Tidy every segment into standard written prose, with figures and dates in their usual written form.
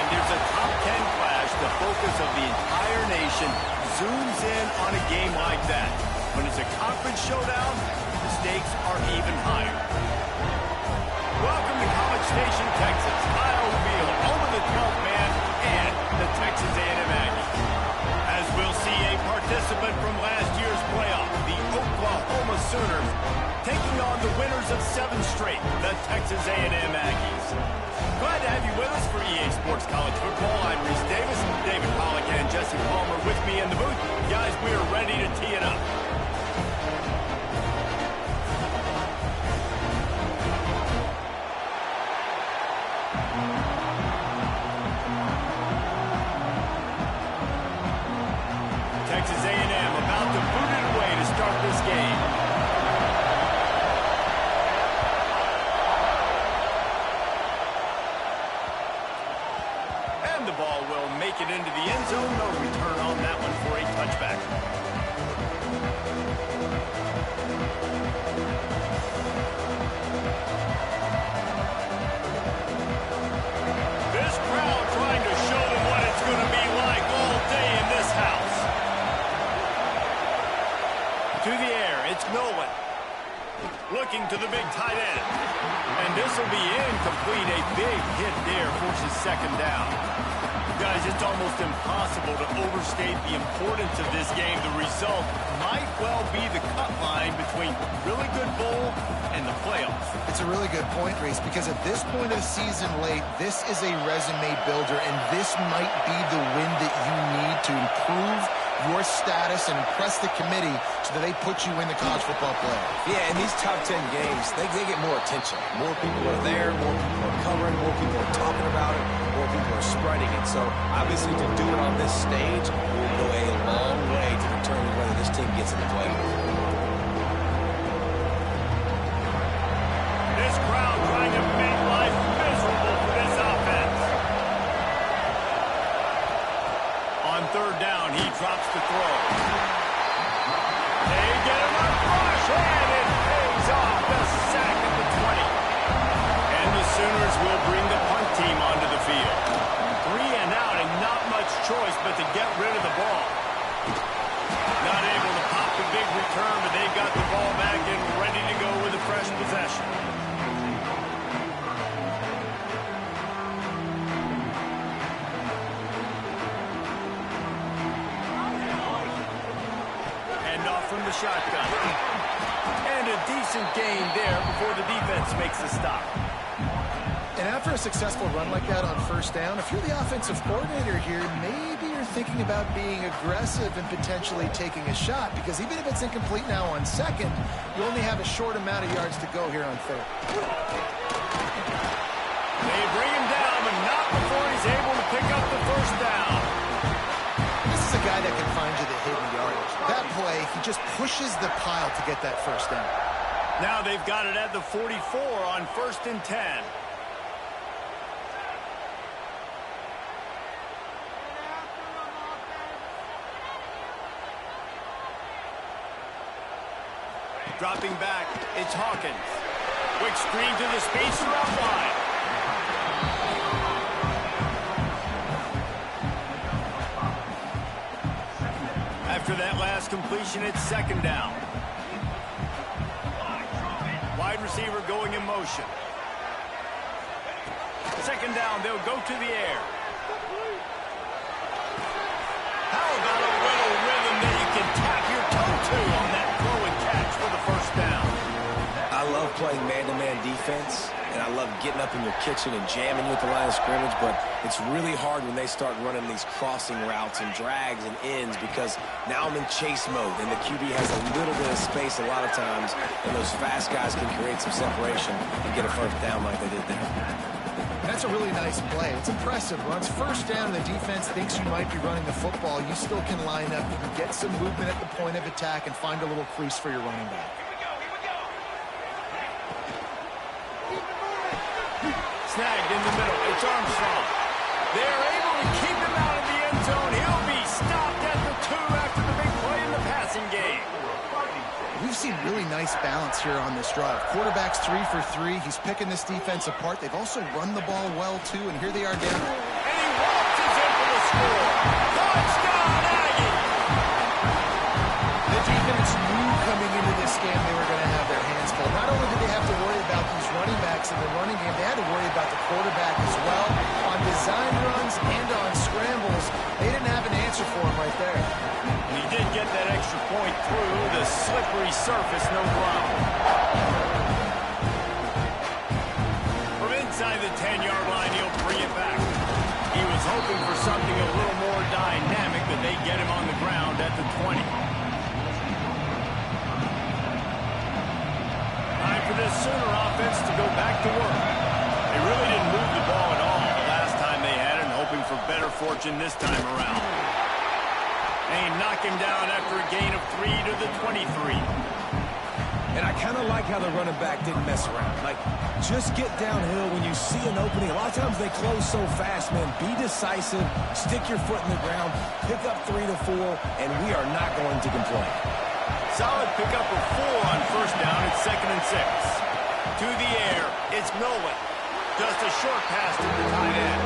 there's a top 10 clash. The focus of the entire nation zooms in on a game like that. When it's a conference showdown, the stakes are even higher. Welcome to College Station, Texas. Kyle Field, home of the 12th man and the Texas A&M Aggies. As we'll see a participant from last year's playoff, the Oklahoma Sooners, taking on the winners of 7 straight, the Texas A&M Aggies. Glad to have you with us for EA Sports College Football. I'm Reese Davis, David Pollack, and Jesse Palmer with me in the booth. Guys, we are ready to tee it up. Texas A&M about to boot it away to start this game. And the ball will make it into the end zone. No return on that one for a touchback. This crowd trying to show them what it's going to be like all day in this house. To the air, it's Nolan. Looking to the big tight end. And this will be incomplete. A big hit there forces second down. Guys, it's almost impossible to overstate the importance of this game. The result might well be the cut line between really good bowl and the playoffs. It's a really good point, Reese, because at this point of the season late, this is a resume builder, and this might be the win that you need to improve your status and impress the committee so that they put you in the college football playoff. Yeah, in these top 10 games, they get more attention. More people are there, more people are covering, more people are talking about it, more people are spreading it. So, obviously, to do it on this stage will go a long way to determine whether this team gets in the playoffs. This crowd trying to make life miserable for this offense. On third down, he drops the throw. They get him a rush, and it pays off the sack at the 20. And the Sooners will bring the punt team onto the field. 3 and out, and not much choice but to get rid of the ball. Not able to pop the big return, but they've got the ball back and ready to go with a fresh possession. From the shotgun. And a decent gain there before the defense makes the stop. And after a successful run like that on first down, if you're the offensive coordinator here, maybe you're thinking about being aggressive and potentially taking a shot, because even if it's incomplete now on second, you only have a short amount of yards to go here on third. They bring him down, but not before he's able to pick up the first down. This is a guy that can find you the hidden yardage. That play, he just pushes the pile to get that first down. Now they've got it at the 44 on 1st and 10. Dropping back, it's Hawkins. Quick screen to the speedster out wide. After that last completion, it's second down. Wide receiver going in motion. Second down, they'll go to the air. How about a little rhythm that you can tap your toe to on that throw and catch for the first down? I love playing man-to-man defense, and I love getting up in your kitchen and jamming you at the line of scrimmage, but it's really hard when they start running these crossing routes and drags and ends, because now I'm in chase mode, and the QB has a little bit of space a lot of times, and those fast guys can create some separation and get a first down like they did there. That's a really nice play. It's impressive. Once first down, the defense thinks you might be running the football. You still can line up. You can get some movement at the point of attack and find a little crease for your running back. Snagged in the middle. It's Armstrong. They're able to keep him out of the end zone. He'll be stopped at the 2 after the big play in the passing game. We've seen really nice balance here on this drive. Quarterback's 3 for 3. He's picking this defense apart. They've also run the ball well, too, and here they are down. And he score. Touchdown, Aggie! The defense knew coming into this game they were going to have their hands full. Not only did they have to worry about these running backs in the running game, they had to worry about the quarterback as well. On design runs and on scrambles, they didn't have an answer for him right there. He did get that extra point through the slippery surface, no problem. From inside the 10-yard line, he'll bring it back. He was hoping for something a little more dynamic, but they get him on the ground at the 20. Time for this Sooner offense to go back to work. They really didn't move the ball at all the last time they had it, hoping for better fortune this time around. They knock him down after a gain of 3 to the 23. And I kind of like how the running back didn't mess around. Like, just get downhill when you see an opening. A lot of times they close so fast, man. Be decisive, stick your foot in the ground, pick up 3 to 4, and we are not going to complain. Solid pickup of 4 on first down. It's 2nd and 6. To the air, it's Nolan. Just a short pass to the tight end.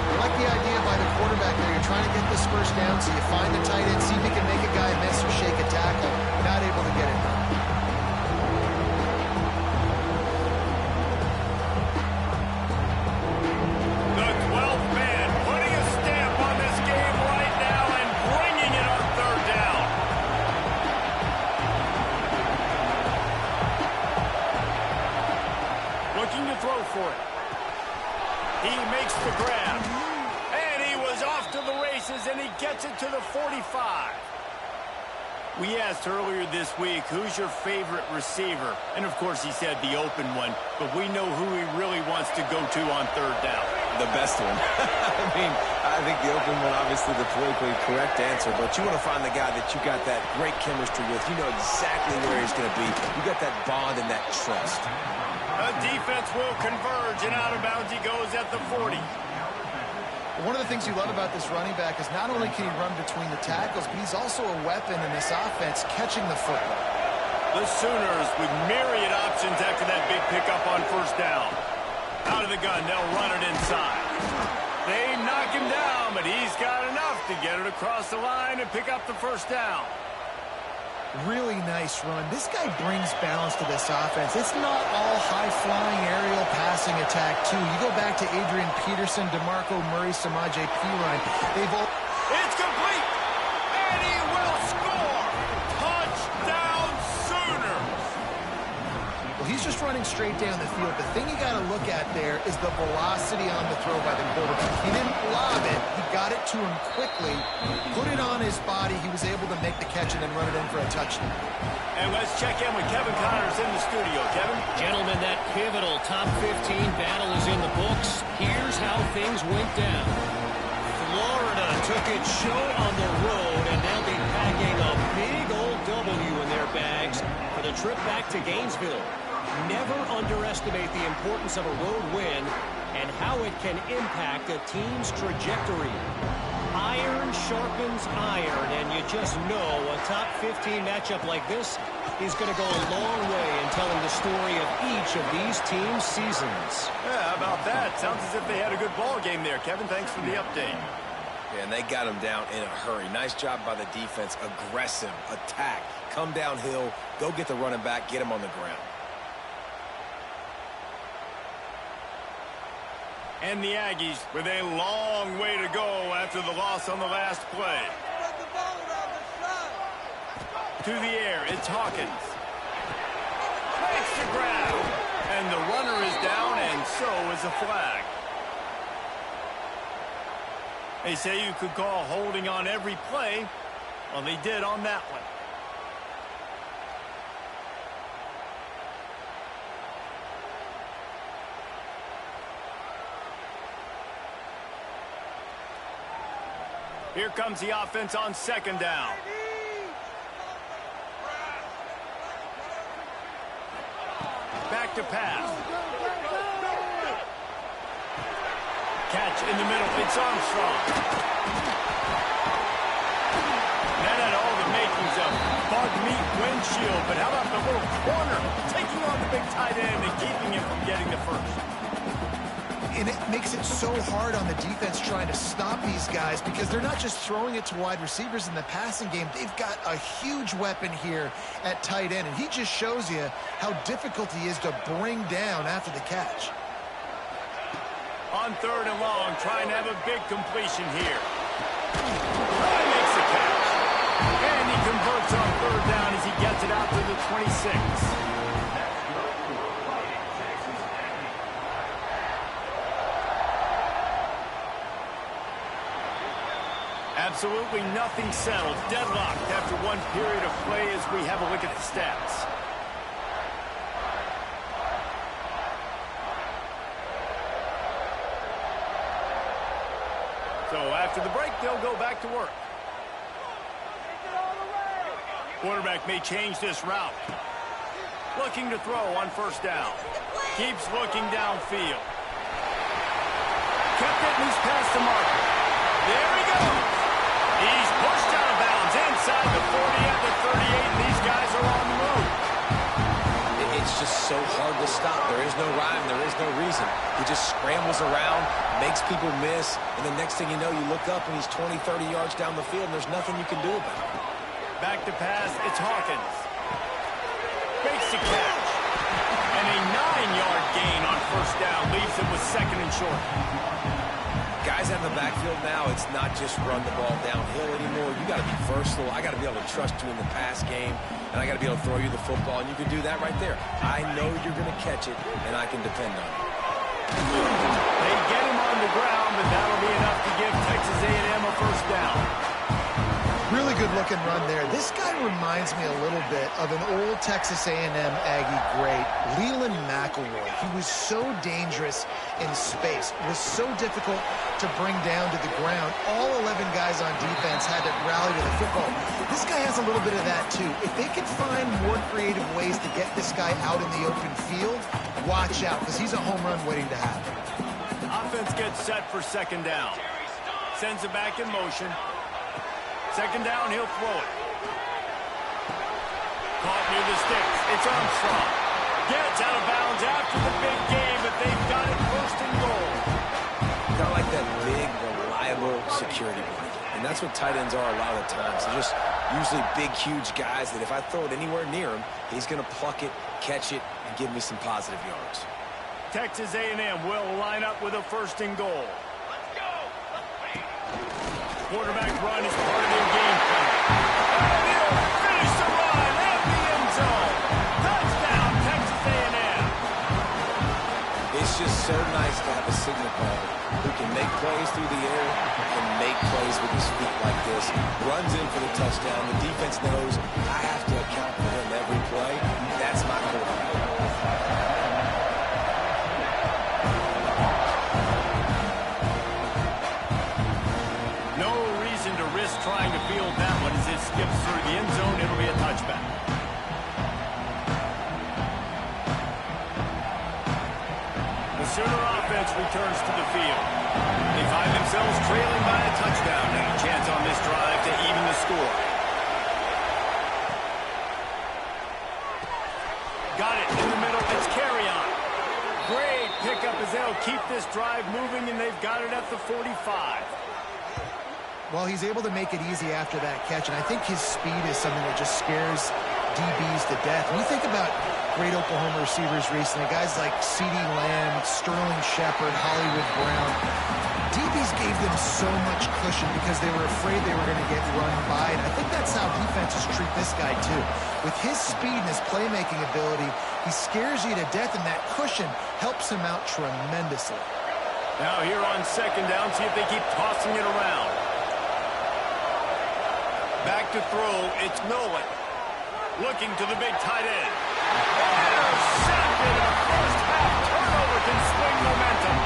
I like the idea by the quarterback there. You're trying to get this first down, so you find the tight end, see if you can make a guy miss or shake a tackle. Not able to get it done. The 12th man putting a stamp on this game right now and bringing it on 3rd down. Looking to throw for it. He makes the grab. And he was off to the races, and he gets it to the 45. We asked earlier this week, who's your favorite receiver? And, of course, he said the open one. But we know who he really wants to go to on 3rd down. The best one. I mean, I think the open one, obviously the politically correct answer, but you want to find the guy that you got that great chemistry with. You know exactly where he's going to be. You got that bond and that trust. The defense will converge, and out of bounds he goes at the 40. One of the things you love about this running back is not only can he run between the tackles, but he's also a weapon in this offense, catching the football. The Sooners with myriad options after that big pickup on first down. Out of the gun, they'll run it inside. They knock him down, but he's got enough to get it across the line and pick up the first down. Really nice run. This guy brings balance to this offense. It's not all high-flying aerial passing attack, too. You go back to Adrian Peterson, DeMarco Murray, Samaje Perine. They've all... It's complete! And he will score! Touchdown, Sooners! Well, he's just running straight down the field. The thing you got to look at there is the velocity on the throw by the quarterback. He didn't lob it. He got it to him quickly, put it on his body. He was able to make the catch and then run it in for a touchdown. And let's check in with Kevin Connors in the studio. Kevin? Gentlemen, that pivotal top 15 battle is in the books. Here's how things went down. Florida took its show on the road, and they'll be packing a big old W in their bags for the trip back to Gainesville. Never underestimate the importance of a road win and how it can impact a team's trajectory. Iron sharpens iron, and you just know a top 15 matchup like this is going to go a long way in telling the story of each of these teams' seasons. Yeah, how about that? Sounds as if they had a good ball game there. Kevin, thanks for the update. Yeah, and they got him down in a hurry. Nice job by the defense. Aggressive, attack, come downhill, go get the running back, get him on the ground. And the Aggies with a long way to go after the loss on the last play. To the air, it's Hawkins. Makes the grab. And the runner is down, and so is a flag. They say you could call holding on every play. Well, they did on that one. Here comes the offense on 2nd down. Back to pass. Catch in the middle. It's Armstrong. That had all the makings of bug meat windshield, but how about the little corner taking on the big tight end and keeping him from getting the first? And it makes it so hard on the defense trying to stop these guys because they're not just throwing it to wide receivers in the passing game. They've got a huge weapon here at tight end, and he just shows you how difficult he is to bring down after the catch. On 3rd and long, trying to have a big completion here. He makes the catch. And he converts on 3rd down as he gets it out to the 26. Absolutely nothing settled. Deadlocked after one period of play as we have a look at the stats. So after the break, they'll go back to work. Quarterback may change this route. Looking to throw on 1st down. Keeps looking downfield. Kept it and he's past the mark. There he goes. He's pushed out of bounds inside the 40 at the 38, and these guys are on the move. It's just so hard to stop. There is no rhyme. There is no reason. He just scrambles around, makes people miss, and the next thing you know, you look up and he's 20, 30 yards down the field, and there's nothing you can do about it. Back to pass, it's Hawkins. Makes the catch. And a 9-yard gain on 1st down leaves him with 2nd and short. Guys out in the backfield now, it's not just run the ball downhill anymore. You got to be versatile. I got to be able to trust you in the pass game, and I got to be able to throw you the football, and you can do that right there. I know you're going to catch it, and I can depend on it. They get him on the ground, but that'll be enough to give Texas A&M a 1st down. Really good-looking run there. This guy reminds me a little bit of an old Texas A&M Aggie great, Leland McElroy. He was so dangerous in space. It was so difficult to bring down to the ground. All 11 guys on defense had to rally to the football. This guy has a little bit of that, too. If they can find more creative ways to get this guy out in the open field, watch out, because he's a home run waiting to happen. Offense gets set for 2nd down. Sends it back in motion. 2nd down, he'll throw it. Caught near the sticks. It's Armstrong. Gets out of bounds after the big game, but they've got it 1st and goal. Kind of like that big, reliable security blanket. And that's what tight ends are a lot of the times. They're just usually big, huge guys that if I throw it anywhere near him, he's going to pluck it, catch it, and give me some positive yards. Texas A&M will line up with a 1st and goal. Quarterback run is part of their game plan. And he'll finish the run at the end zone. Touchdown, Texas A&M. It's just so nice to have a signal caller who can make plays through the air and make plays with his feet like this. Runs in for the touchdown. The defense knows I have to account for him every play. That's my quarterback. Trying to field that one as it skips through the end zone. It'll be a touchback. The Sooner offense returns to the field. They find themselves trailing by a touchdown and a chance on this drive to even the score. Got it in the middle. It's Carry-On. Great pickup as they'll keep this drive moving, and they've got it at the 45. Well, he's able to make it easy after that catch, and I think his speed is something that just scares DBs to death. When you think about great Oklahoma receivers recently, guys like CeeDee Lamb, Sterling Shepard, Hollywood Brown, DBs gave them so much cushion because they were afraid they were going to get run by, and I think that's how defenses treat this guy, too. With his speed and his playmaking ability, he scares you to death, and that cushion helps him out tremendously. Now here on 2nd down, see if they keep tossing it around. Back to throw, it's Nolan. Looking to the big tight end. Intercepted. A 1st half turnover can swing momentum.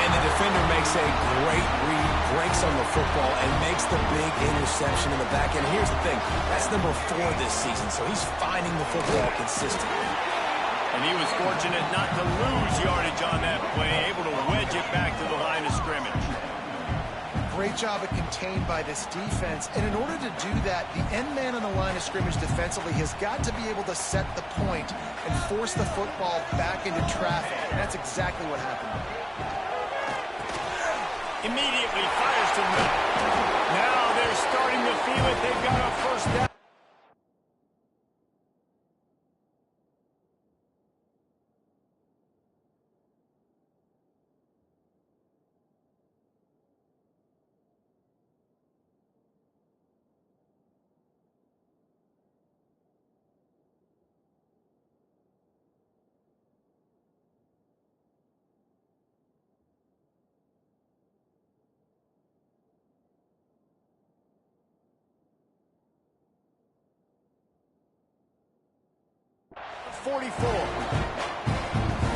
And the defender makes a great read, breaks on the football, and makes the big interception in the back end. Here's the thing, that's number 4 this season, so he's finding the football consistently. And he was fortunate not to lose yardage on that play, able to wedge it back to the line of scrimmage. Great job of contained by this defense. And in order to do that, the end man on the line of scrimmage defensively has got to be able to set the point and force the football back into traffic. And that's exactly what happened. Immediately fires to the middle. Now they're starting to feel it. They've got a first down.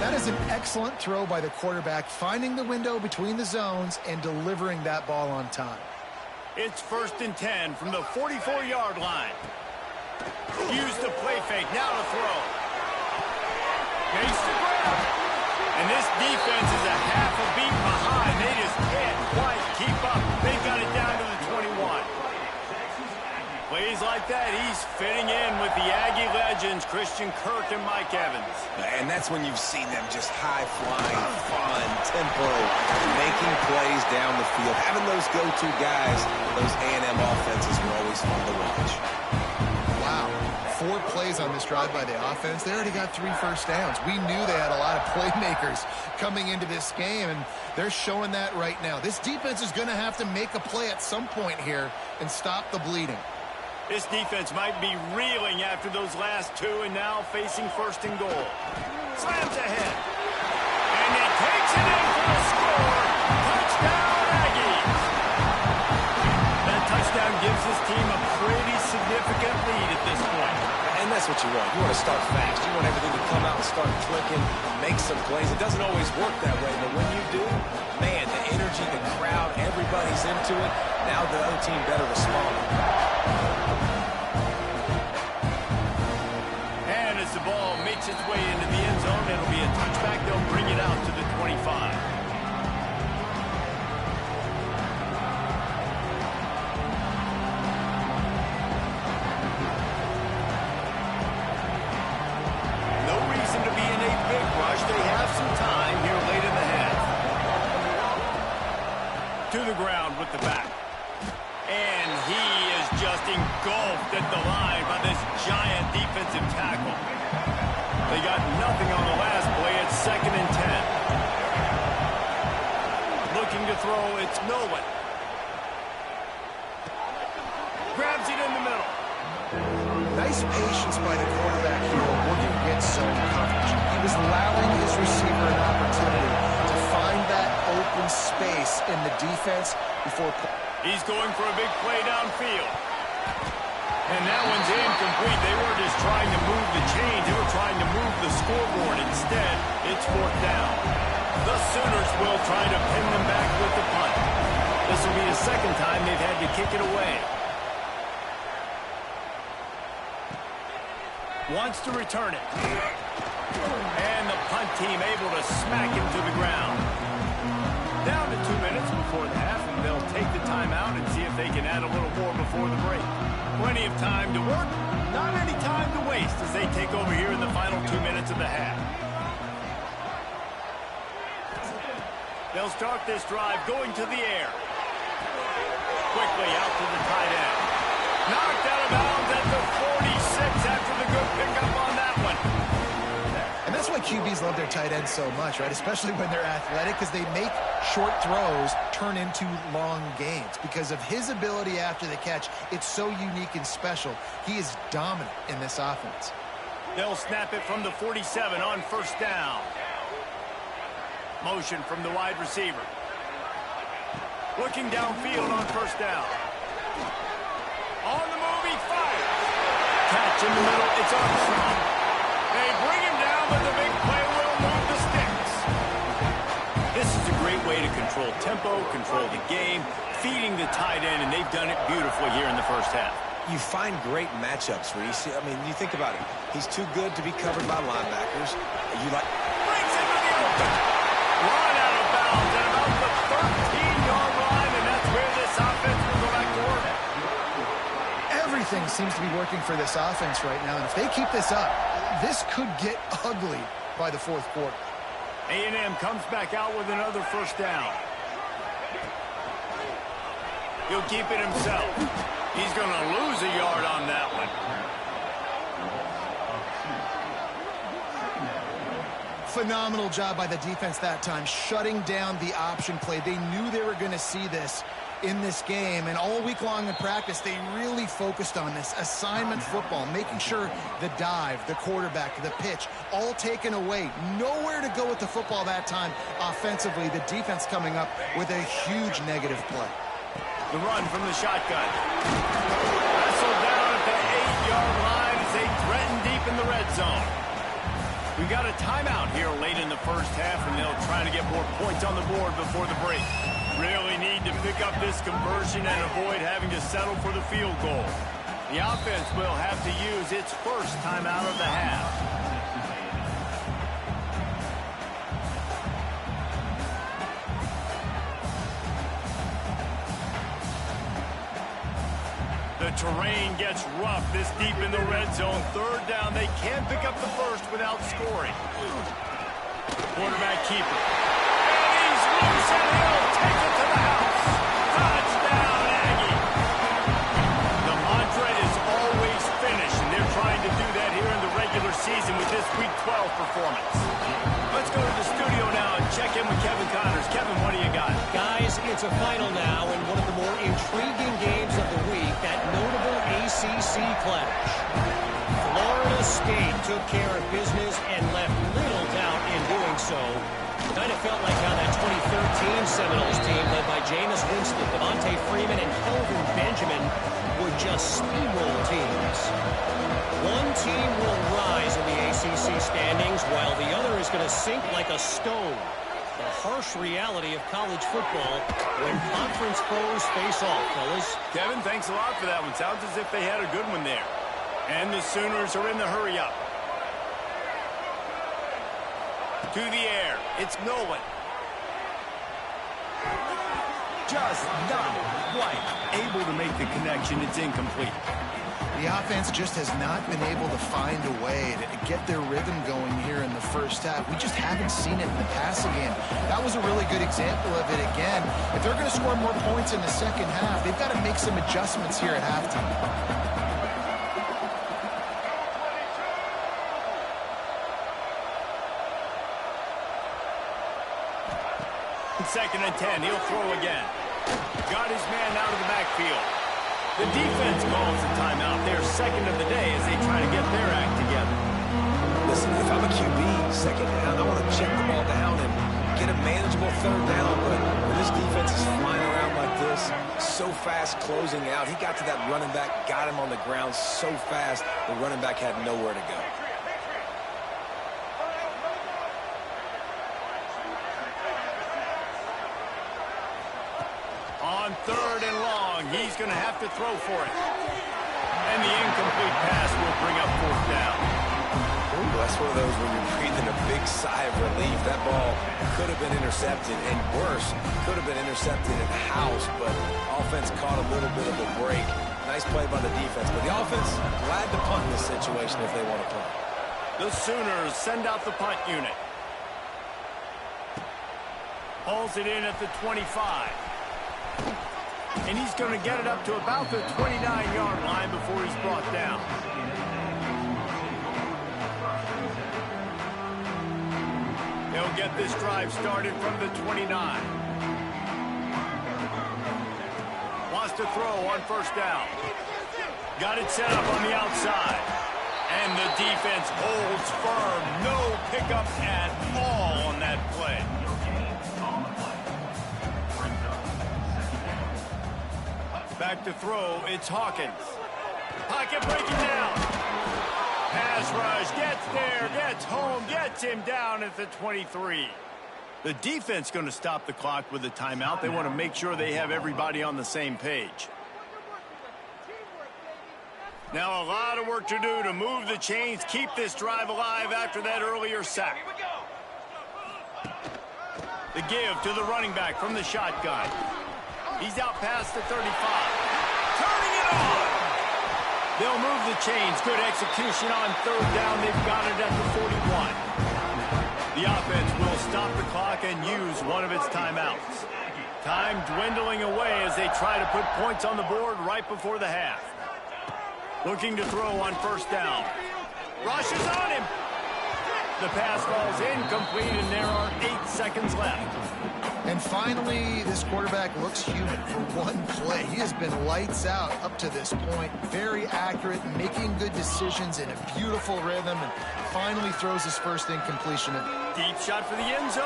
That is an excellent throw by the quarterback, finding the window between the zones and delivering that ball on time. It's 1st and 10 from the 44-yard line. Use the play fake. Now to throw. Makes the grab. And this defense is a half a beat behind. They just can't quite keep up. They got it down to the 21. Plays like that, he's fitting in with the Aggie legends, Christian Kirk and Mike Evans. And that's when you've seen them just high-flying, fun, tempo, making plays down the field. Having those go-to guys, those A&M offenses were always fun to watch. Wow. 4 plays on this drive by the offense. They already got 3 first downs. We knew they had a lot of playmakers coming into this game, and they're showing that right now. This defense is going to have to make a play at some point here and stop the bleeding. This defense might be reeling after those last 2 and now facing 1st and goal. Slams ahead. And he takes it in for the score. Touchdown, Aggies. That touchdown gives his team a pretty significant lead at this point. And that's what you want. You want to start fast. You want everything to come out and start clicking, make some plays. It doesn't always work that way, but when you do, man, the energy, the crowd, everybody's into it. Now the other team better respond. And as the ball makes its way into the end zone, it'll be a touchback. They'll bring it out to the 25. No reason to be in a big rush. They have some time here late in the half. To the ground with the back. And he is just engulfed at the line by this giant defensive tackle. They got nothing on the last play. It's 2nd and 10. Looking to throw, it's Nolan. Grabs it in the middle. Nice patience by the quarterback here working against zone coverage. He was allowing his receiver an opportunity to find that open space in the defense before... He's going for a big play downfield. And that one's incomplete. They were just trying to move the chains. They were trying to move the scoreboard. Instead, it's 4th down. The Sooners will try to pin them back with the punt. This will be the 2nd time they've had to kick it away. Wants to return it. And the punt team able to smack him to the ground. Down to 2 minutes before the half, and they'll take the timeout and see if they can add a little more before the break. Plenty of time to work, not any time to waste as they take over here in the final 2 minutes of the half. They'll start this drive going to the air. Quickly out to the tight end. Knocked out of bounds at the 46 after the good pickup on that one. And that's why QBs love their tight ends so much, right? Especially when they're athletic, because they make short throws turn into long gains. Because of his ability after the catch, it's so unique and special. He is dominant in this offense. They'll snap it from the 47 on 1st down. Motion from the wide receiver. Looking downfield on 1st down. On the move, he fires. Catch in the middle, it's Armstrong. They bring him down, but the big play will move the sticks. This is a great way to control tempo, control the game, feeding the tight end, and they've done it beautifully here in the 1st half. You find great matchups, Reese. I mean, you think about it. He's too good to be covered by linebackers. You like... Brings it to the open. Run out of bounds at about the 13-yard line, and that's where this offense will go back to work. Everything seems to be working for this offense right now, and if they keep this up, this could get ugly by the 4th quarter. A&M comes back out with another 1st down. He'll keep it himself. He's going to lose a yard on that one. Phenomenal job by the defense that time, shutting down the option play. They knew they were going to see this in this game, and all week long in practice, they really focused on this assignment football, making sure the dive, the quarterback, the pitch, all taken away. Nowhere to go with the football that time offensively. The defense coming up with a huge negative play. The run from the shotgun. Wrestled down at the 8-yard line as they threaten deep in the red zone. We've got a timeout here late in the first half, and they'll try to get more points on the board before the break. Really need to pick up this conversion and avoid having to settle for the field goal. The offense will have to use its first timeout of the half. The terrain gets rough this deep in the red zone. Third down, they can't pick up the first without scoring. Quarterback keeper. And he's loose and he'll take it to the house. Touchdown, Aggie. The mantra is always finish, and they're trying to do that here in the regular season with this Week 12 performance. Let's go to the studio now and check in with Kevin Connors. Kevin, what do you got? Guys, it's a final now in one of the more intriguing games of the week, that notable ACC clash. Florida State took care of business and left little doubt in doing so. Kind of felt like how that 2013 Seminoles team led by Jameis Winston, Devontae Freeman, and Kelvin Benjamin would just steamroll teams. One team will rise in the ACC standings while the other is going to sink like a stone. The harsh reality of college football when conference foes face off, fellas. Kevin, thanks a lot for that one. Sounds as if they had a good one there. And the Sooners are in the hurry-up. To the air. It's Nolan. Just not quite able to make the connection. It's incomplete. The offense just has not been able to find a way to get their rhythm going here in the first half. We just haven't seen it in the passing game. That was a really good example of it again. If they're going to score more points in the second half, they've got to make some adjustments here at halftime. Second and 10. He'll throw again. Got his man out of the backfield. The defense calls a timeout. They're second of the day as they try to get their act together. Listen, if I'm a QB, second down, I want to check the ball down and get a manageable third down. But when this defense is flying around like this, so fast closing out, he got to that running back, got him on the ground so fast, the running back had nowhere to go. On third and long, he's going to have to throw for it. And the incomplete pass will bring up fourth down. Ooh, that's one of those where you're breathing a big sigh of relief. That ball could have been intercepted, and worse, could have been intercepted in the house, but offense caught a little bit of a break. Nice play by the defense, but the offense glad to punt in this situation if they want to punt. The Sooners send out the punt unit. Hauls it in at the 25. And he's going to get it up to about the 29-yard line before he's brought down. They'll get this drive started from the 29. Wants to throw on first down. Got it set up on the outside. And the defense holds firm. No pickup at all on that play. Back to throw, it's Hawkins. Pocket breaking down. Pass rush, gets there, gets home, gets him down at the 23. The defense going to stop the clock with a timeout. They want to make sure they have everybody on the same page. Now a lot of work to do to move the chains, keep this drive alive after that earlier sack. The give to the running back from the shotgun. He's out past the 35. Turning it on. They'll move the chains. Good execution on third down. They've got it at the 41. The offense will stop the clock and use one of its timeouts. Time dwindling away as they try to put points on the board right before the half. Looking to throw on first down. Rushes on him. The pass falls incomplete, and there are 8 seconds left. And finally, this quarterback looks human for one play. He has been lights out up to this point. Very accurate, making good decisions in a beautiful rhythm, and finally throws his first incompletion. Deep shot for the end zone.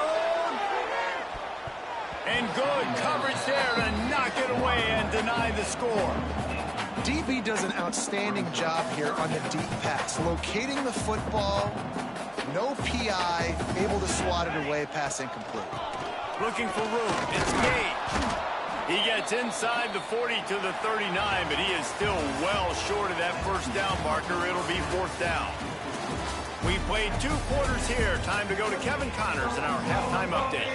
And good coverage there to knock it away and deny the score. DB does an outstanding job here on the deep pass, locating the football, no PI, able to swat it away, pass incomplete. Looking for room. It's Gage. He gets inside the 40 to the 39, but he is still well short of that first down marker. It'll be fourth down. We played 2 quarters here. Time to go to Kevin Connors in our halftime update.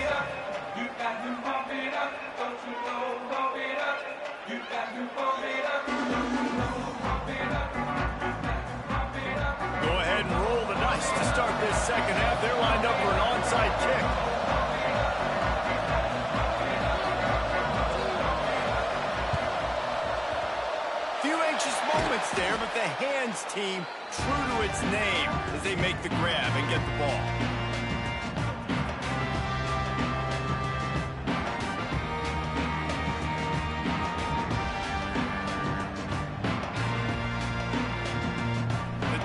Go ahead and roll the dice to start this second half. They're lined up for an onside kick. Few anxious moments there, but the hands team true to its name as they make the grab and get the ball.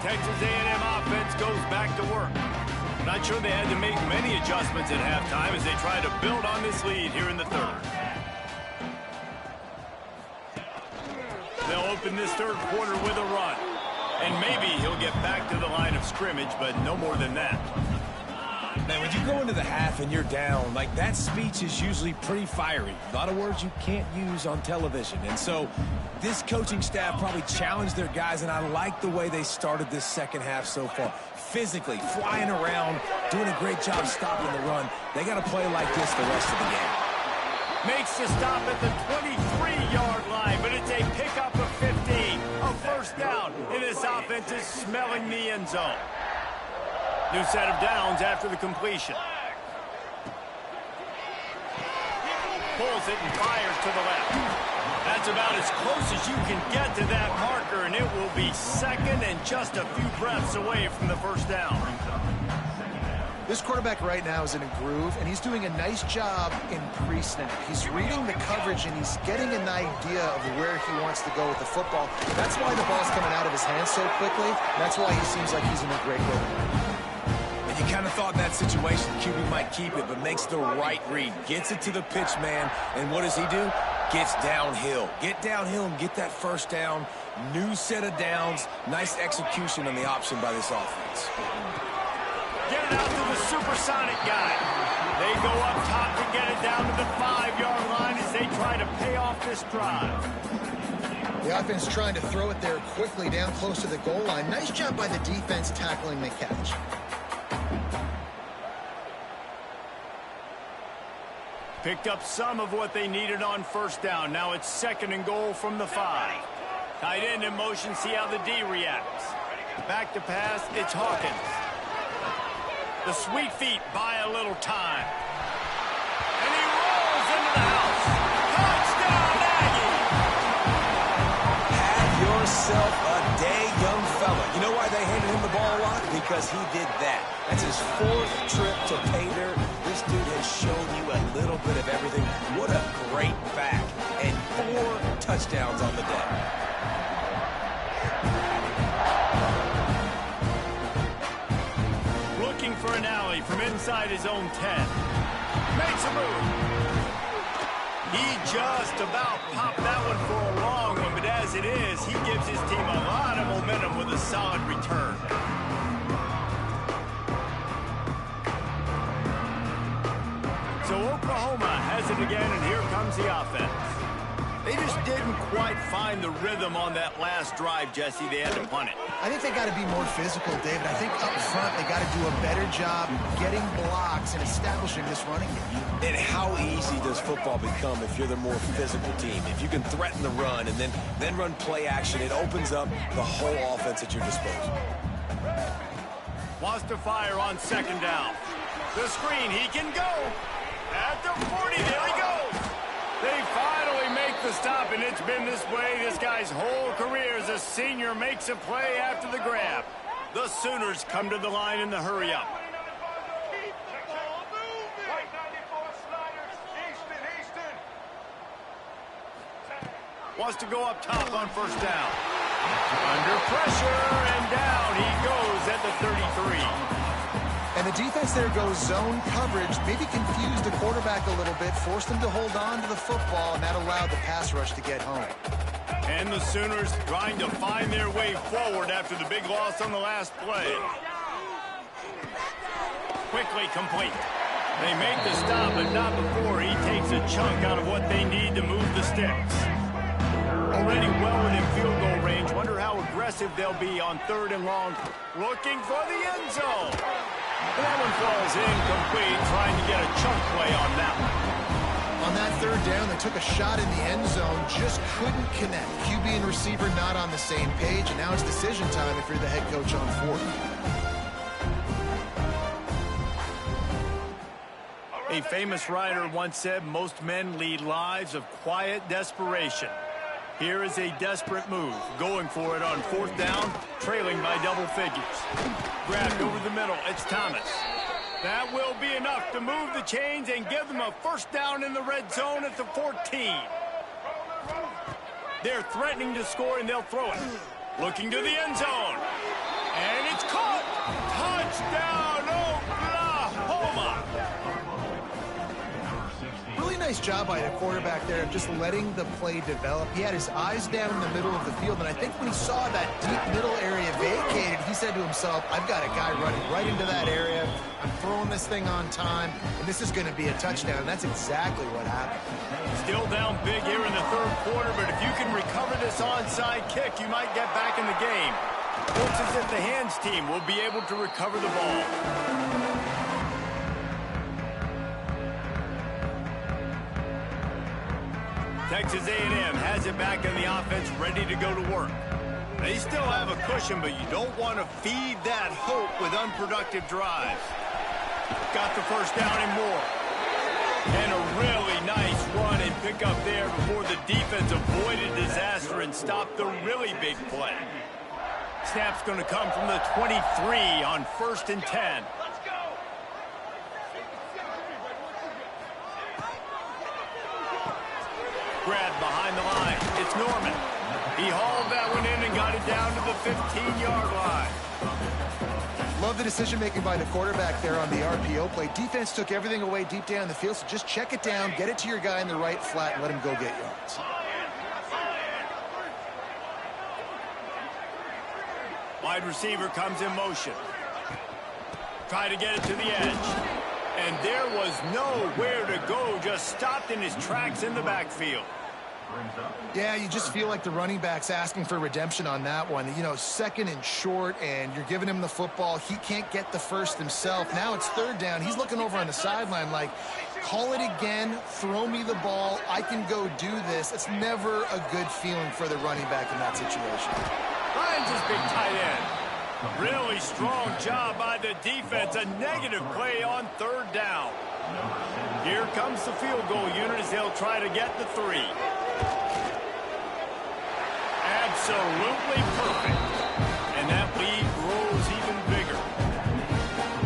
Texas A&M offense goes back to work. Not sure they had to make many adjustments at halftime as they try to build on this lead here in the third. They'll open this third quarter with a run. And maybe he'll get back to the line of scrimmage, but no more than that. Man, when you go into the half and you're down, like that speech is usually pretty fiery. A lot of words you can't use on television. And so this coaching staff probably challenged their guys, and I like the way they started this second half so far. Physically, flying around, doing a great job stopping the run. They got to play like this the rest of the game. Makes the stop at the 23-yard line, but it's a pickup of 15. A first down, and this offense is smelling the end zone. New set of downs after the completion. Pulls it and fires to the left. That's about as close as you can get to that marker, and it will be second and just a few breaths away from the first down. This quarterback right now is in a groove, and he's doing a nice job in pre-snap. He's reading the coverage, and he's getting an idea of where he wants to go with the football. That's why the ball's coming out of his hands so quickly. That's why he seems like he's in a great rhythm. You kind of thought in that situation QB might keep it, but makes the right read. Gets it to the pitch man, and what does he do? Gets downhill. Get downhill and get that first down. New set of downs. Nice execution on the option by this offense. Get it out to the supersonic guy. They go up top to get it down to the 5-yard line as they try to pay off this drive. The offense trying to throw it there quickly down close to the goal line. Nice job by the defense tackling the catch. Picked up some of what they needed on first down. Now it's second and goal from the 5. Tight end in motion, see how the D reacts. Back to pass, it's Hawkins. The sweet feet buy a little time. And he rolls into the house. Touchdown, Aggie! Have yourself a day, young fella. You know why they handed him the ball a lot? Because he did that. That's his 4th trip to pay dirt. This dude has shown you a little bit of everything. What a great back. And 4 touchdowns on the day. Looking for an alley from inside his own 10. Makes a move. He just about popped that one for a long one, but as it is, he gives his team a lot of momentum with a solid return. So Oklahoma has it again, and here comes the offense. They just didn't quite find the rhythm on that last drive, Jesse. They had to punt it. I think they got to be more physical, David. I think up front they got to do a better job getting blocks and establishing this running game. And how easy does football become if you're the more physical team? If you can threaten the run and then run play action, it opens up the whole offense at your disposal. Wants to fire on second down. The screen, he can go. At the 40, there he goes. They finally make the stop, and it's been this way this guy's whole career as a senior makes a play after the grab. The Sooners come to the line in the hurry-up. Wants to go up top on first down. Under pressure, and down he goes at the 33. And the defense there goes zone coverage, maybe confused the quarterback a little bit, forced him to hold on to the football, and that allowed the pass rush to get home. And the Sooners trying to find their way forward after the big loss on the last play. Quickly complete. They make the stop, but not before he takes a chunk out of what they need to move the sticks. Already well within field goal range. Wonder how aggressive they'll be on 3rd and long. Looking for the end zone. That one falls incomplete, trying to get a chunk play on that one. On that 3rd down, they took a shot in the end zone, just couldn't connect. QB and receiver not on the same page, and now it's decision time if you're the head coach on 4th. A famous writer once said, most men lead lives of quiet desperation. Here is a desperate move, going for it on 4th down, trailing by double figures. Grabbed over the middle, it's Thomas. That will be enough to move the chains and give them a first down in the red zone at the 14. They're threatening to score, and they'll throw it. Looking to the end zone. And it's caught! Touchdown, Oklahoma! Really nice job by the quarterback there of just letting the play develop. He had his eyes down in the middle of the field, and I think when he saw that deep middle area vacated, he said to himself, I've got a guy running right into that area. I'm throwing this thing on time, and this is going to be a touchdown. And that's exactly what happened. Still down big here in the 3rd quarter, but if you can recover this onside kick, you might get back in the game. Looks as if the hands team will be able to recover the ball. Texas A&M has it back in the offense, ready to go to work. They still have a cushion, but you don't want to feed that hope with unproductive drives. Got the first down and more. And a really nice run and pick up there before the defense avoided disaster and stopped the really big play. Snap's going to come from the 23 on 1st and 10. Grabbed behind the line. It's Norman. He hauled that one in and got it down to the 15-yard line. Love the decision-making by the quarterback there on the RPO play. Defense took everything away deep down the field, so just check it down, get it to your guy in the right flat, and let him go get yards. Wide receiver comes in motion. Try to get it to the edge. And there was nowhere to go, just stopped in his tracks in the backfield. Yeah, you just feel like the running back's asking for redemption on that one. You know, 2nd and short, and you're giving him the football. He can't get the first himself. Now it's 3rd down. He's looking over on the sideline like, call it again, throw me the ball, I can go do this. It's never a good feeling for the running back in that situation. Finds his big tight end. Really strong job by the defense. A negative play on 3rd down. Here comes the field goal unit as they'll try to get the 3. Absolutely perfect. And that lead grows even bigger.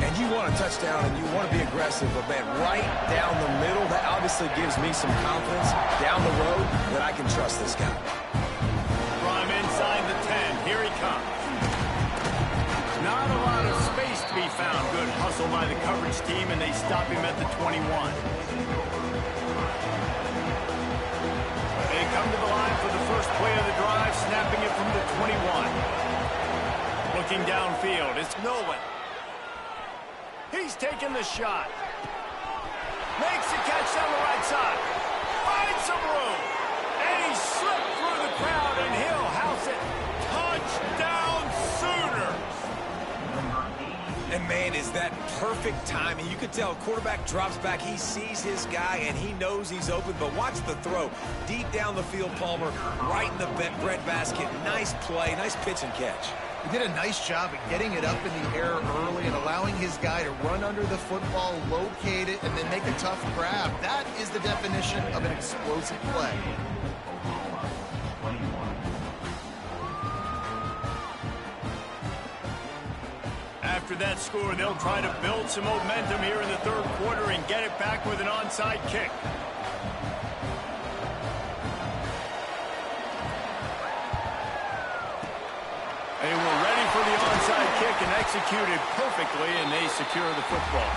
And you want a touchdown and you want to be aggressive, but man, right down the middle, that obviously gives me some confidence down the road that I can trust this guy. From inside the 10, here he comes. Not a lot of space to be found. Good hustle by the coverage team, and they stop him at the 21. They come to the line for the first play of the drive, snapping it from the 21. Looking downfield, it's Nolan. He's taking the shot. Makes the catch down the right side. Finds some room. And he slipped through the crowd, and he'll house it. Touchdown, Sooners! And man, is that perfect timing. You could tell quarterback drops back. He sees his guy, and he knows he's open. But watch the throw. Deep down the field, Palmer, right in the breadbasket. Nice play, nice pitch and catch. He did a nice job of getting it up in the air early and allowing his guy to run under the football, locate it, and then make a tough grab. That is the definition of an explosive play. After that score, they'll try to build some momentum here in the third quarter and get it back with an onside kick. They were ready for the onside kick and executed perfectly, and they secure the football.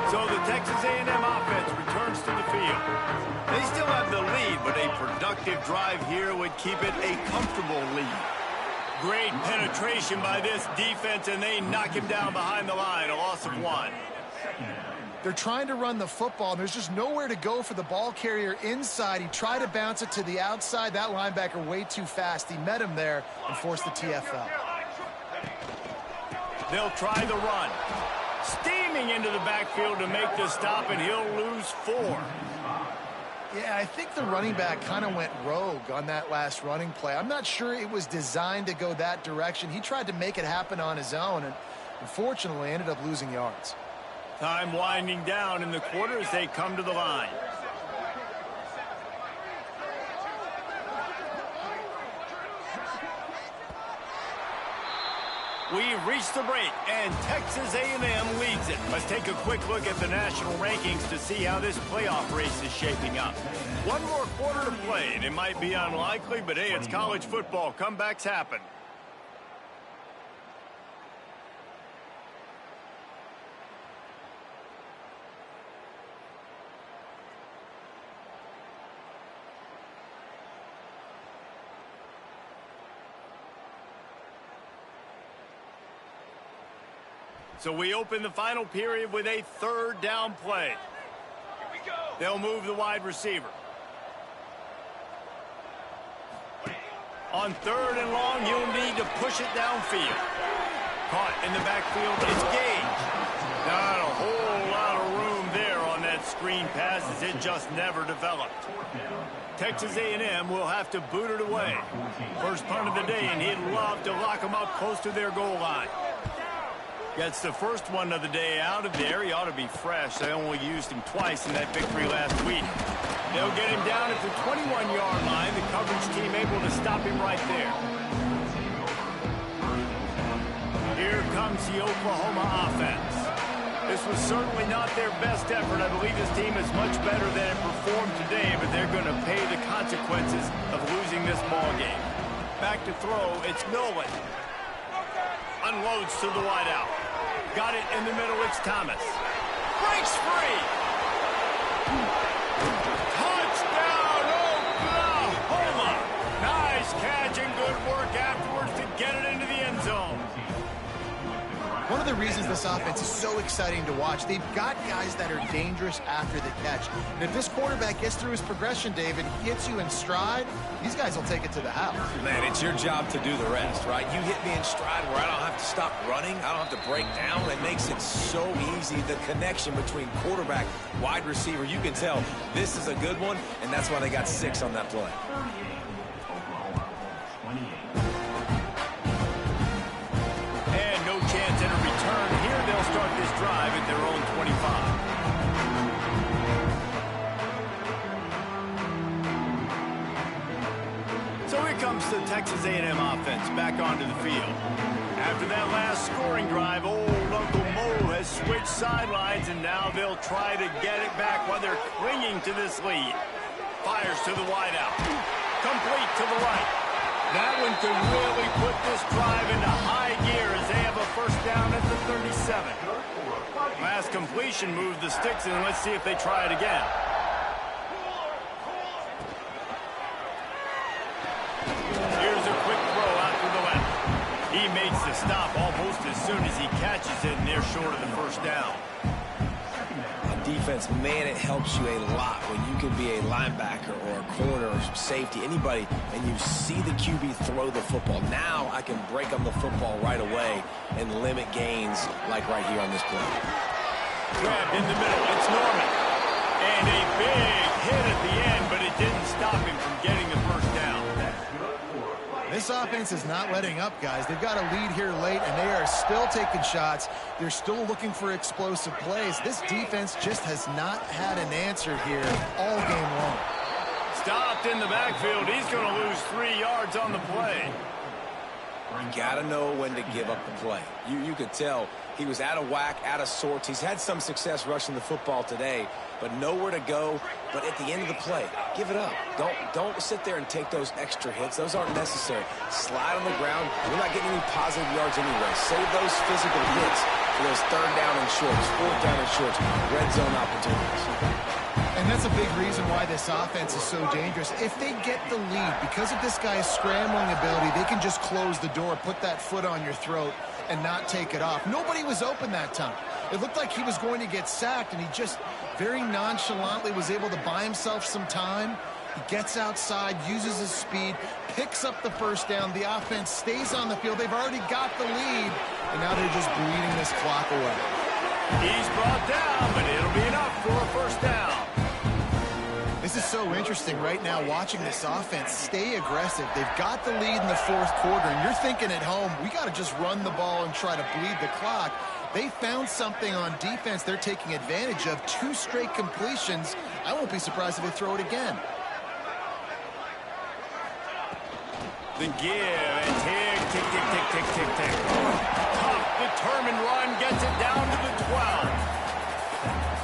So the Texas A&M offense returns to the field. They still have the lead, but a productive drive here would keep it a comfortable lead. Great penetration by this defense, and they knock him down behind the line, a loss of 1. They're trying to run the football, and there's just nowhere to go for the ball carrier inside. He tried to bounce it to the outside. That linebacker way too fast. He met him there and forced the TFL. They'll try the run. Steaming into the backfield to make the stop, and he'll lose 4. Yeah, I think the running back kind of went rogue on that last running play. I'm not sure it was designed to go that direction. He tried to make it happen on his own, and unfortunately ended up losing yards. Time winding down in the quarter as they come to the line. We've reached the break, and Texas A&M leads it. Let's take a quick look at the national rankings to see how this playoff race is shaping up. One more quarter to play, and it might be unlikely, but hey, it's college football. Comebacks happen. So we open the final period with a third down play. Here we go. They'll move the wide receiver. On third and long, you'll need to push it downfield. Caught in the backfield, it's Gage. Not a whole lot of room there on that screen pass as it just never developed. Texas A&M will have to boot it away. First punt of the day, and he'd love to lock them up close to their goal line. Gets the first one of the day out of there. He ought to be fresh. They only used him twice in that victory last week. They'll get him down at the 21-yard line. The coverage team able to stop him right there. Here comes the Oklahoma offense. This was certainly not their best effort. I believe this team is much better than it performed today, but they're going to pay the consequences of losing this ball game. Back to throw, it's Nolan. Unloads to the wideout. Got it in the middle, it's Thomas. Breaks free! Touchdown, Oklahoma! Nice catch and good work afterwards to get it into the end zone. One of the reasons this offense is so exciting to watch, they've got guys that are dangerous after the catch. And if this quarterback gets through his progression, David, gets you in stride, these guys will take it to the house. Man, it's your job to do the rest, right? You hit me in stride where I don't have to stop running. I don't have to break down. It makes it so easy. The connection between quarterback, wide receiver, you can tell this is a good one, and that's why they got 6 on that play. Start this drive at their own 25. So here comes the Texas A&M offense back onto the field. After that last scoring drive, old Uncle Mo has switched sidelines, and now they'll try to get it back while they're clinging to this lead. Fires to the wideout. Complete to the right. That one could really put this drive into high gear as they have a first down at the 37. Last completion moved the sticks in. Let's see if they try it again. Here's a quick throw out to the left. He makes the stop almost as soon as he catches it, and they're short of the first down. Defense, man, it helps you a lot when you can be a linebacker or a corner or safety, anybody, and you see the QB throw the football. Now I can break on the football right away and limit gains like right here on this play. Grabbed in the middle. It's Norman. And a big hit at the end, but it didn't stop him from getting the first down. This offense is not letting up, guys. They've got a lead here late, and they are still taking shots. They're still looking for explosive plays. This defense just has not had an answer here all game long. Stopped in the backfield. He's going to lose 3 yards on the play. You got to know when to give up the play. You could tell he was out of whack, out of sorts. He's had some success rushing the football today, but nowhere to go. But at the end of the play, give it up. Don't sit there and take those extra hits. Those aren't necessary. Slide on the ground. We're not getting any positive yards anyway. Save those physical hits for those 3rd down and shorts, 4th down and shorts, red zone opportunities. And that's a big reason why this offense is so dangerous. If they get the lead, because of this guy's scrambling ability, they can just close the door, put that foot on your throat, and not take it off. Nobody was open that time. It looked like he was going to get sacked, and he just very nonchalantly was able to buy himself some time. He gets outside, uses his speed, picks up the first down. The offense stays on the field. They've already got the lead, and now they're just bleeding this clock away. He's brought down, but it'll be enough for a first down. This is so interesting right now, watching this offense stay aggressive. They've got the lead in the 4th quarter, and you're thinking at home, we got to just run the ball and try to bleed the clock. They found something on defense they're taking advantage of. 2 straight completions. I won't be surprised if they throw it again. The give and tick, tick. Tough, determined run, gets it down to the 12.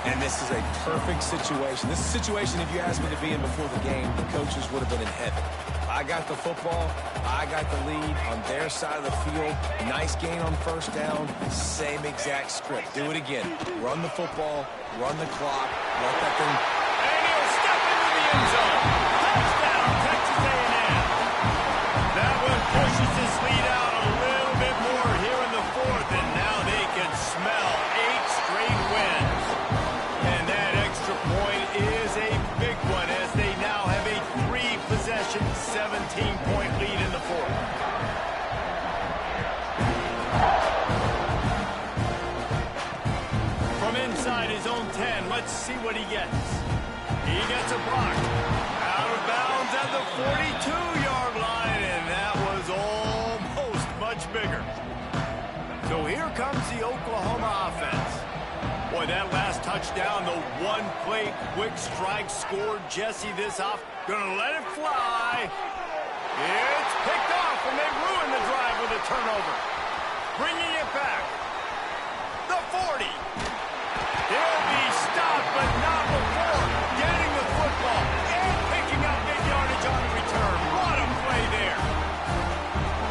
And this is a perfect situation. This is a situation, if you asked me to be in before the game, the coaches would have been in heaven. I got the football. I got the lead on their side of the field. Nice gain on first down. Same exact script. Do it again. Run the football. Run the clock. Let that thing. And he'll step into the end zone. Touchdown, Texas A&M. That one pushes this lead out a little bit more here in the 4th, and now they can smell 8 straight wins. And that extra point is a big one, as they now have a 3-possession, 17-point lead in the 4th. From inside his own 10, let's see what he gets. He gets a block. Out of bounds at the 42-yard line, and that was almost much bigger. So here comes the Oklahoma offense. Boy, that last touchdown, the one-play quick strike scored Jesse this off. Gonna let it fly. It's picked off, and they ruin the drive with a turnover. Bringing it back. The 40. He'll be stopped, but not before getting the football and picking up big yardage on the return. What a play there.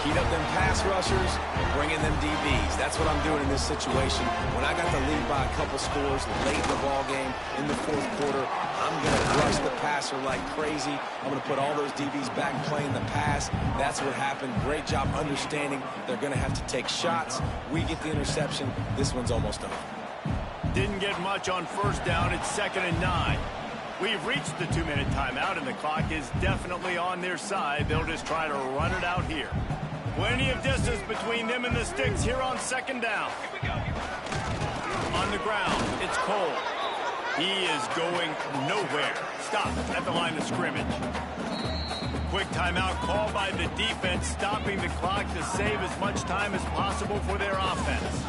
Heat up them pass rushers, bringing them DBs. That's what I'm doing in this situation. When I got the lead by a couple scores late in the ball game, in the 4th quarter, I'm going to rush the passer like crazy. I'm going to put all those DBs back playing the pass. That's what happened. Great job understanding they're going to have to take shots. We get the interception. This one's almost over. Didn't get much on first down. It's 2nd and 9. We've reached the 2-minute timeout, and the clock is definitely on their side. They'll just try to run it out here. Plenty of distance between them and the sticks here on 2nd down. On the ground, it's Cole. He is going nowhere. Stop at the line of scrimmage. Quick timeout called by the defense, stopping the clock to save as much time as possible for their offense.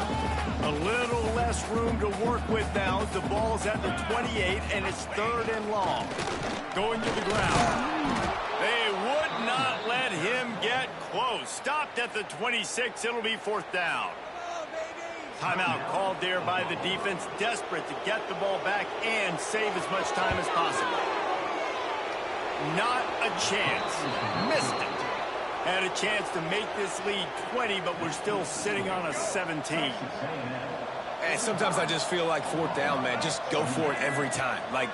A little less room to work with now. The ball's at the 28, and it's 3rd and long. Going to the ground. They would not let him get close. Stopped at the 26. It'll be 4th down. Timeout called there by the defense, desperate to get the ball back and save as much time as possible. Not a chance. Missed it. Had a chance to make this lead 20, but we're still sitting on a 17. And sometimes I just feel like 4th down, man. Just go for it every time. Like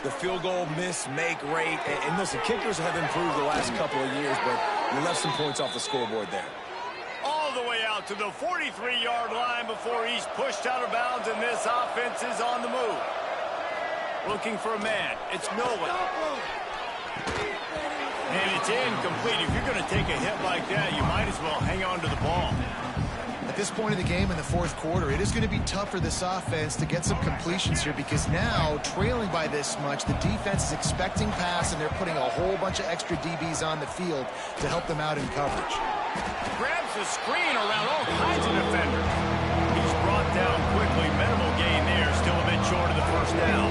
the field goal miss-make rate. And listen, kickers have improved the last couple of years, but we left some points off the scoreboard there. All the way out to the 43-yard line before he's pushed out of bounds, and this offense is on the move. Looking for a man. It's Nolan. And it's incomplete. If you're going to take a hit like that, you might as well hang on to the ball. At this point in the game in the fourth quarter, it is going to be tough for this offense to get some completions here because now, trailing by this much, the defense is expecting pass, and they're putting a whole bunch of extra DBs on the field to help them out in coverage. Grabs the screen around all kinds of defenders. He's brought down quickly. Minimal gain there, still a bit short of the first down.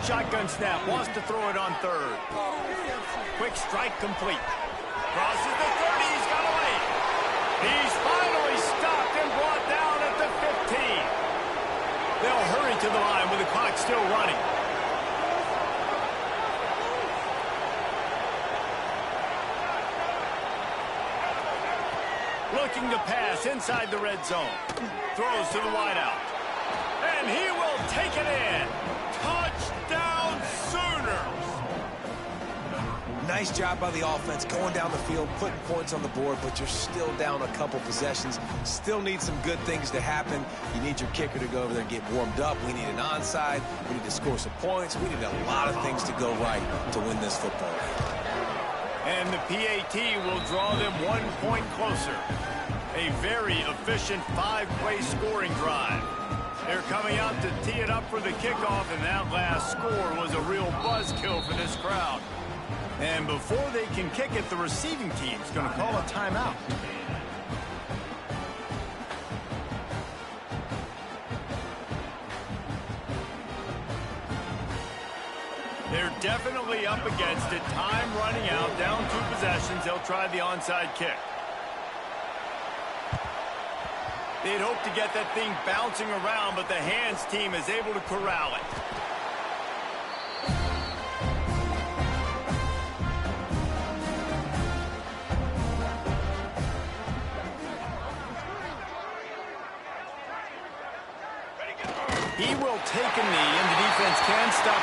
Shotgun snap, wants to throw it on third. Quick strike complete. Crosses the 30, he's got away. He's finally stopped and brought down at the 15. They'll hurry to the line with the clock still running. Looking to pass inside the red zone. Throws to the wideout. And he will take it in. Touchdown Sooners! Nice job by the offense going down the field, putting points on the board, but you're still down a couple possessions. Still need some good things to happen. You need your kicker to go over there and get warmed up. We need an onside. We need to score some points. We need a lot of things to go right to win this football game. And the PAT will draw them 1 point closer. A very efficient 5-play scoring drive. They're coming out to tee it up for the kickoff, and that last score was a real buzzkill for this crowd. And before they can kick it, the receiving team's going to call a timeout. They're definitely up against it. Time running out, down 2 possessions. They'll try the onside kick. They'd hope to get that thing bouncing around, but the hands team is able to corral it. He will take a knee, and the defense can stop